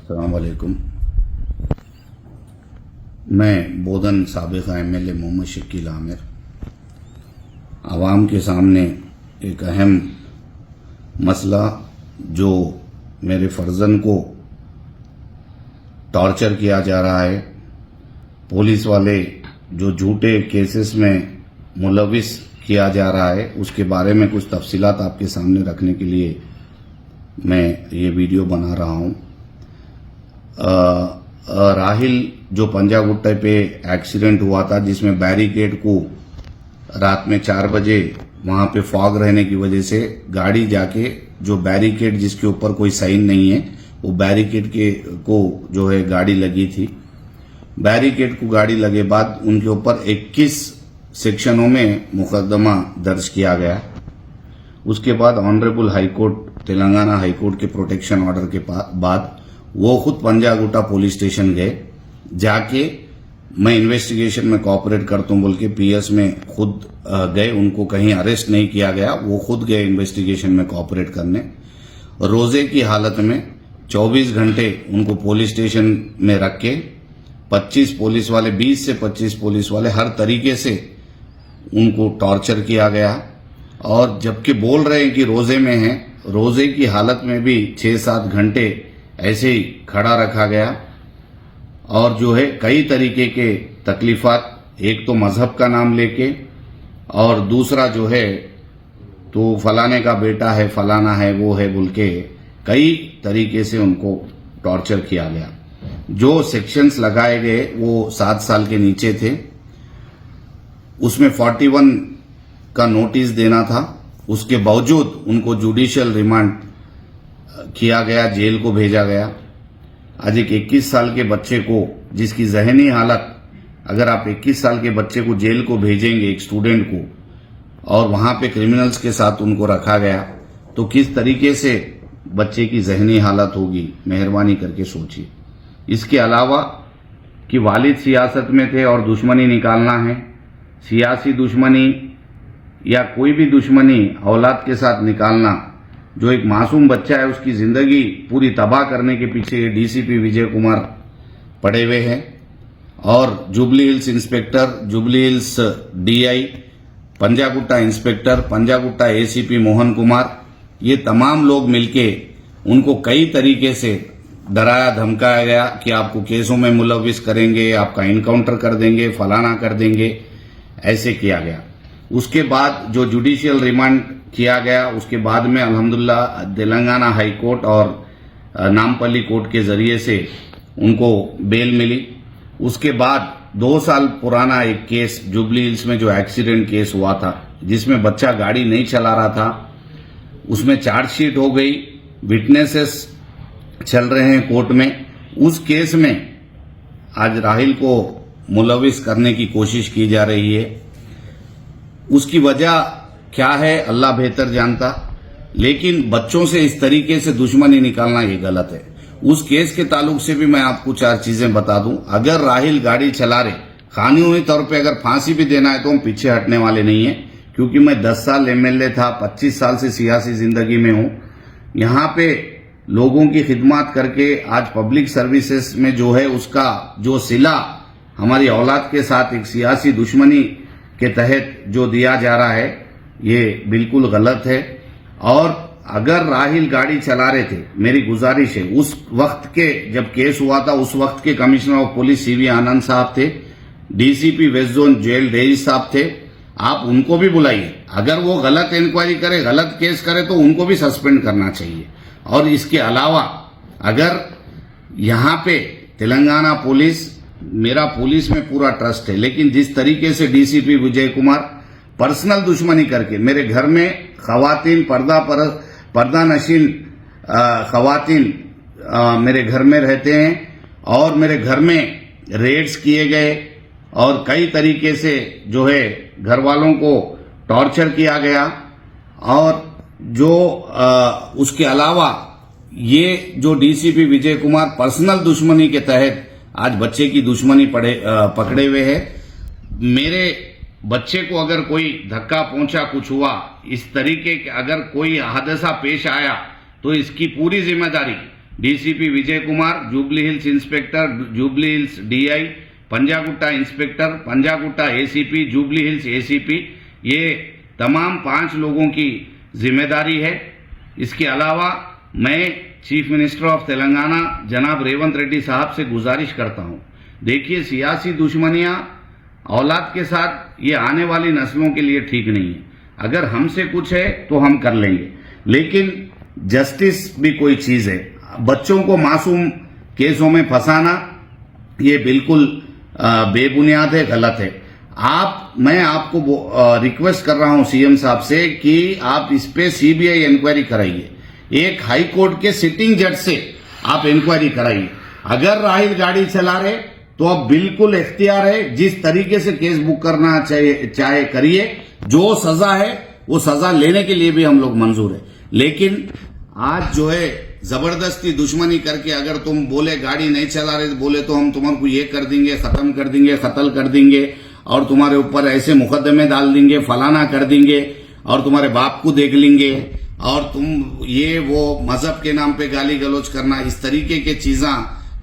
अस्सलाम वालेकुम। मैं बोधन साबिक़ा MLA मोहम्मद शकील आमिर आवाम के सामने एक अहम मसला जो मेरे फर्जन को टॉर्चर किया जा रहा है, पुलिस वाले जो झूठे केसेस में मुलविस किया जा रहा है, उसके बारे में कुछ तफसीलात आपके सामने रखने के लिए मैं ये वीडियो बना रहा हूँ। राहिल जो पंजागुट्टा पे एक्सीडेंट हुआ था, जिसमें बैरिकेड को रात में 4 बजे वहां पे फॉग रहने की वजह से गाड़ी जाके जो बैरिकेड जिसके ऊपर कोई साइन नहीं है, वो बैरिकेड के को जो है गाड़ी लगी थी। बैरिकेड को गाड़ी लगे बाद उनके ऊपर 21 सेक्शनों में मुकदमा दर्ज किया गया। उसके बाद ऑनरेबल हाईकोर्ट, तेलंगाना हाईकोर्ट के प्रोटेक्शन ऑर्डर के बाद वो खुद पंजागुट्टा पुलिस स्टेशन गए। जाके मैं इन्वेस्टिगेशन में कोऑपरेट करता हूं बोल के PS में खुद गए, उनको कहीं अरेस्ट नहीं किया गया, वो खुद गए इन्वेस्टिगेशन में कोऑपरेट करने। रोजे की हालत में 24 घंटे उनको पुलिस स्टेशन में रख के 25 पुलिस वाले, 20 से 25 पुलिस वाले हर तरीके से उनको टॉर्चर किया गया। और जबकि बोल रहे हैं कि रोजे में हैं, रोजे की हालत में भी 6-7 घंटे ऐसे ही खड़ा रखा गया। और जो है कई तरीके के तकलीफात, एक तो मजहब का नाम लेके, और दूसरा जो है तो फलाने का बेटा है, फलाना है, वो है बोल के कई तरीके से उनको टॉर्चर किया गया। जो सेक्शंस लगाए गए वो 7 साल के नीचे थे, उसमें 41 का नोटिस देना था। उसके बावजूद उनको जुडिशियल रिमांड किया गया, जेल को भेजा गया। आज एक 21 साल के बच्चे को, जिसकी जहनी हालत, अगर आप 21 साल के बच्चे को जेल को भेजेंगे, एक स्टूडेंट को, और वहां पे क्रिमिनल्स के साथ उनको रखा गया, तो किस तरीके से बच्चे की जहनी हालत होगी, मेहरबानी करके सोचिए। इसके अलावा कि वालिद सियासत में थे और दुश्मनी निकालना है, सियासी दुश्मनी या कोई भी दुश्मनी औलाद के साथ निकालना, जो एक मासूम बच्चा है उसकी जिंदगी पूरी तबाह करने के पीछे DCP विजय कुमार पड़े हुए हैं। और jubilee Hills inspector, Jubilee hills DI, Panjagutta inspector, Panjagutta ACP Mohan Kumar, ये तमाम लोग मिलके उनको कई तरीके से डराया धमकाया गया कि आपको केसों में मुलविस करेंगे, आपका इनकाउंटर कर देंगे, फलाना कर देंगे, ऐसे किया गया। उसके बाद जो जुडिशियल रिमांड किया गया, उसके बाद में अल्हम्दुलिल्लाह तेलंगाना हाई कोर्ट और नामपल्ली कोर्ट के जरिए से उनको बेल मिली। उसके बाद 2 साल पुराना एक केस जुबली हिल्स में जो एक्सीडेंट केस हुआ था, जिसमें बच्चा गाड़ी नहीं चला रहा था, उसमें चार्जशीट हो गई, विटनेसेस चल रहे हैं कोर्ट में। उस केस में आज राहिल को मुलविस करने की कोशिश की जा रही है। उसकी वजह क्या है अल्लाह बेहतर जानता, लेकिन बच्चों से इस तरीके से दुश्मनी निकालना ये गलत है। उस केस के ताल्लुक से भी मैं आपको 4 चीजें बता दूं। अगर राहिल गाड़ी चला रहे, कानूनी तौर पे अगर फांसी भी देना है तो हम पीछे हटने वाले नहीं है, क्योंकि मैं 10 साल MLA था, 25 साल से सियासी जिंदगी में हूं। यहां पे लोगों की खिदमत करके आज पब्लिक सर्विसेज में जो है उसका जो सिला हमारी औलाद के साथ एक सियासी दुश्मनी के तहत जो दिया जा रहा है, ये बिल्कुल गलत है। और अगर राहिल गाड़ी चला रहे थे, मेरी गुजारिश है, उस वक्त के जब केस हुआ था, उस वक्त के commissioner of police CV Anand साहब थे, DCP वेस्ट जोन जेल डेरी साहब थे, आप उनको भी बुलाइए। अगर वो गलत इंक्वायरी करे, गलत केस करे, तो उनको भी सस्पेंड करना चाहिए। और इसके अलावा अगर यहाँ पे तेलंगाना पुलिस, मेरा पुलिस में पूरा ट्रस्ट है, लेकिन जिस तरीके से DCP विजय कुमार पर्सनल दुश्मनी करके मेरे घर में खवातीन, पर्दा नशीन खवातीन मेरे घर में रहते हैं, और मेरे घर में रेड्स किए गए और कई तरीके से जो है घर वालों को टॉर्चर किया गया। और जो उसके अलावा ये जो DCP विजय कुमार पर्सनल दुश्मनी के तहत आज बच्चे की दुश्मनी पकड़े हुए है। मेरे बच्चे को अगर कोई धक्का पहुंचा, कुछ हुआ, इस तरीके के अगर कोई हादसा पेश आया, तो इसकी पूरी जिम्मेदारी DCP Vijay Kumar, Jubilee Hills inspector, Jubilee Hills DI, Panjagutta inspector, Panjagutta ACP, Jubilee Hills ACP, ये तमाम 5 लोगों की जिम्मेदारी है। इसके अलावा मैं चीफ मिनिस्टर ऑफ तेलंगाना जनाब रेवंत रेड्डी साहब से गुजारिश करता हूं, देखिए सियासी दुश्मनियां औलाद के साथ ये आने वाली नस्लों के लिए ठीक नहीं है। अगर हमसे कुछ है तो हम कर लेंगे, लेकिन जस्टिस भी कोई चीज है। बच्चों को मासूम केसों में फंसाना ये बिल्कुल बेबुनियाद है, गलत है। मैं आपको रिक्वेस्ट कर रहा हूं सीएम साहब से कि आप इस पे सीबीआई इंक्वायरी कराइए। एक हाई कोर्ट के सिटिंग जज से आप इंक्वायरी कराइए। अगर राहिल गाड़ी चला रहे तो अब बिल्कुल इख्तियार है, जिस तरीके से केस बुक करना चाहे करिए। जो सजा है वो सजा लेने के लिए भी हम लोग मंजूर है, लेकिन आज जो है जबरदस्ती दुश्मनी करके अगर तुम बोले गाड़ी नहीं चला रहे बोले तो हम तुम्हारे ये कर देंगे, खत्म कर देंगे, कत्ल कर देंगे और तुम्हारे ऊपर ऐसे मुकदमे डाल देंगे, फलाना कर देंगे और तुम्हारे बाप को देख लेंगे और तुम ये वो मजहब के नाम पे गाली गलौज करना, इस तरीके के चीजा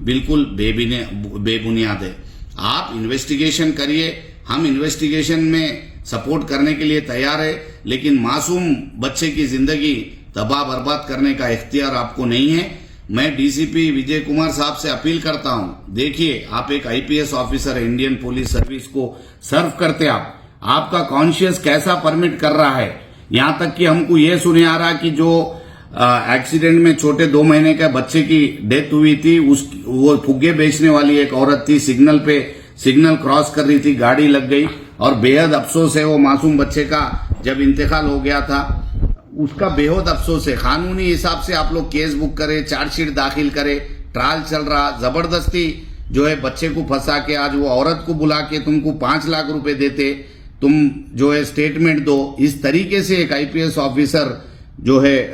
बिल्कुल बेबुनियाद है। आप इन्वेस्टिगेशन करिए, हम इन्वेस्टिगेशन में सपोर्ट करने के लिए तैयार है, लेकिन मासूम बच्चे की जिंदगी तबाह बर्बाद करने का इख्तियार आपको नहीं है। मैं डीसीपी विजय कुमार साहब से अपील करता हूं, देखिए आप एक आईपीएस ऑफिसर है, इंडियन पुलिस सर्विस को सर्व करते आपका कॉन्शियस कैसा परमिट कर रहा है। यहां तक कि हमको ये सुने आ रहा कि जो एक्सीडेंट में छोटे 2 महीने के बच्चे की डेथ हुई थी, वो फुग्गे बेचने वाली एक औरत थी, सिग्नल क्रॉस कर रही थी, गाड़ी लग गई और बेहद अफसोस है वो मासूम बच्चे का जब इंतकाल हो गया था, उसका बेहद अफसोस है। कानूनी हिसाब से आप लोग केस बुक करे, चार्जशीट दाखिल करे, ट्रायल चल रहा, जबरदस्ती जो है बच्चे को फंसा के आज वो औरत को बुला के तुमको 5 लाख रुपए देते, तुम जो है स्टेटमेंट दो। इस तरीके से एक आईपीएस ऑफिसर जो है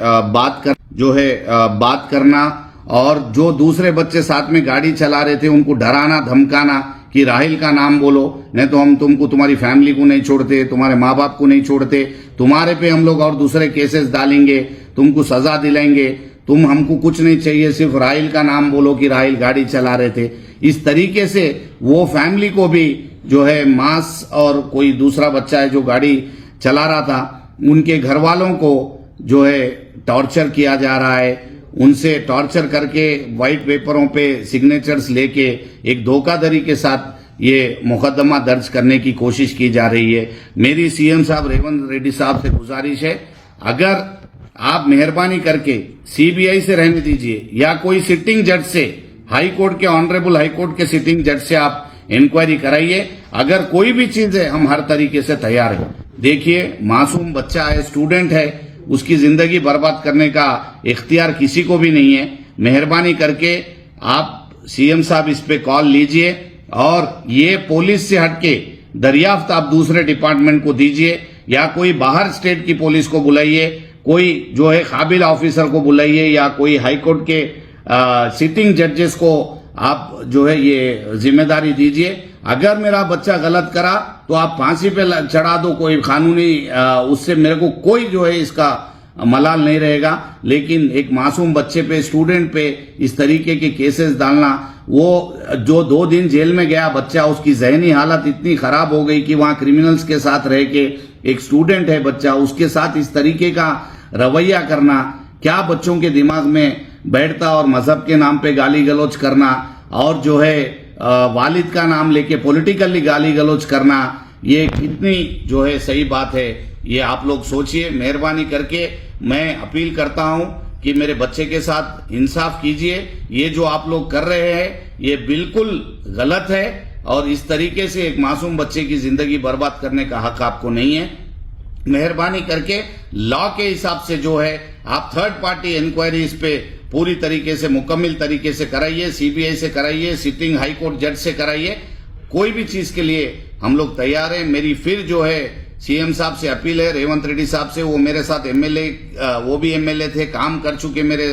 बात करना और जो दूसरे बच्चे साथ में गाड़ी चला रहे थे उनको डराना धमकाना कि राहिल का नाम बोलो, नहीं तो हम तुमको तुम्हारी फैमिली को नहीं छोड़ते, तुम्हारे माँ बाप को नहीं छोड़ते, तुम्हारे पे हम लोग और दूसरे केसेस डालेंगे, तुमको सजा दिलाएंगे, तुम हमको कुछ नहीं चाहिए, सिर्फ राहिल का नाम बोलो कि राहिल गाड़ी चला रहे थे। इस तरीके से वो फैमिली को भी जो है मास और कोई दूसरा बच्चा है जो गाड़ी चला रहा था, उनके घर वालों को जो है टॉर्चर किया जा रहा है, उनसे टॉर्चर करके व्हाइट पेपरों पे सिग्नेचर्स लेके एक धोखाधड़ी के साथ ये मुकदमा दर्ज करने की कोशिश की जा रही है। मेरी सीएम साहब रेवंत रेड्डी साहब से गुजारिश है, अगर आप मेहरबानी करके सीबीआई से रहने दीजिए या कोई सिटिंग जज से, हाई कोर्ट के ऑनरेबल हाई कोर्ट के सिटिंग जज से आप इंक्वायरी कराइए। अगर कोई भी चीज है हम हर तरीके से तैयार हैं। देखिए मासूम बच्चा है, स्टूडेंट है, उसकी जिंदगी बर्बाद करने का इख्तियार किसी को भी नहीं है। मेहरबानी करके आप सीएम साहब इस पे कॉल लीजिए और ये पुलिस से हटके दरियाफ्त आप दूसरे डिपार्टमेंट को दीजिए या कोई बाहर स्टेट की पुलिस को बुलाइए, कोई जो है काबिल ऑफिसर को बुलाइए या कोई हाईकोर्ट के सिटिंग जजेस को आप जो है ये जिम्मेदारी दीजिए। अगर मेरा बच्चा गलत करा तो आप फांसी पे चढ़ा दो, कोई कानूनी उससे मेरे को कोई जो है इसका मलाल नहीं रहेगा, लेकिन एक मासूम बच्चे पे, स्टूडेंट पे इस तरीके के केसेस डालना, वो जो 2 दिन जेल में गया बच्चा, उसकी जहनी हालत इतनी खराब हो गई कि वहां क्रिमिनल्स के साथ रह के, एक स्टूडेंट है बच्चा, उसके साथ इस तरीके का रवैया करना क्या बच्चों के दिमाग में बैठता, और मजहब के नाम पे गाली गलौज करना और जो है वालिद का नाम लेके पॉलिटिकली गाली गलौज करना, ये कितनी जो है सही बात है, ये आप लोग सोचिए। मेहरबानी करके मैं अपील करता हूं कि मेरे बच्चे के साथ इंसाफ कीजिए। ये जो आप लोग कर रहे हैं ये बिल्कुल गलत है और इस तरीके से एक मासूम बच्चे की जिंदगी बर्बाद करने का हक आपको नहीं है। मेहरबानी करके लॉ के हिसाब से जो है आप थर्ड पार्टी इंक्वायरी इस पे पूरी तरीके से मुकम्मल तरीके से कराइए, सीबीआई से कराइए, सिटिंग हाई कोर्ट जज से कराइए। कोई भी चीज के लिए हम लोग तैयार हैं। मेरी फिर जो है सीएम साहब से अपील है, रेवंत रेड्डी साहब से, वो मेरे साथ एमएलए, वो भी एमएलए थे, काम कर चुके मेरे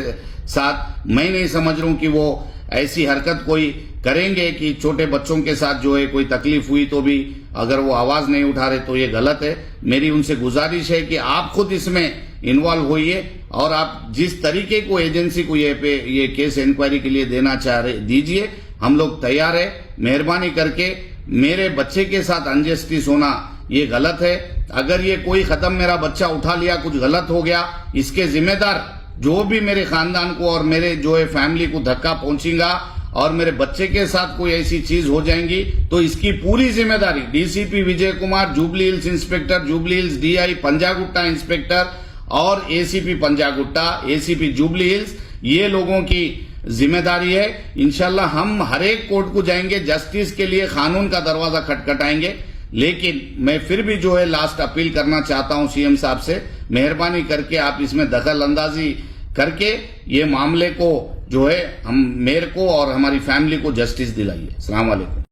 साथ। मैं नहीं समझ रहा हूं कि वो ऐसी हरकत कोई करेंगे कि छोटे बच्चों के साथ जो है कोई तकलीफ हुई तो भी अगर वो आवाज नहीं उठा रहे तो ये गलत है। मेरी उनसे गुजारिश है कि आप खुद इसमें इन्वॉल्व होइए और आप जिस तरीके को एजेंसी को ये केस इंक्वायरी के लिए देना चाह रहे दीजिए, हम लोग तैयार है। मेहरबानी करके मेरे बच्चे के साथ अनजस्टिस होना ये गलत है। अगर ये कोई कदम मेरा बच्चा उठा लिया, कुछ गलत हो गया, इसके जिम्मेदार जो भी मेरे खानदान को और मेरे जो है फैमिली को धक्का पहुंचेगा और मेरे बच्चे के साथ कोई ऐसी चीज हो जाएंगी तो इसकी पूरी जिम्मेदारी DCP Vijay Kumar, Jubilee Hills inspector, Jubilee Hills DI Panjagutta inspector और एसीपी पंजागुट्टा, एसीपी जुबली हिल्स, ये लोगों की जिम्मेदारी है। इंशाल्लाह हम हर एक कोर्ट को जाएंगे, जस्टिस के लिए कानून का दरवाजा खटखटाएंगे। लेकिन मैं फिर भी जो है लास्ट अपील करना चाहता हूं सीएम साहब से, मेहरबानी करके आप इसमें दखल अंदाजी करके ये मामले को जो है हम मेरे को और हमारी फैमिली को जस्टिस दिलाइए। अस्सलाम वालेकुम।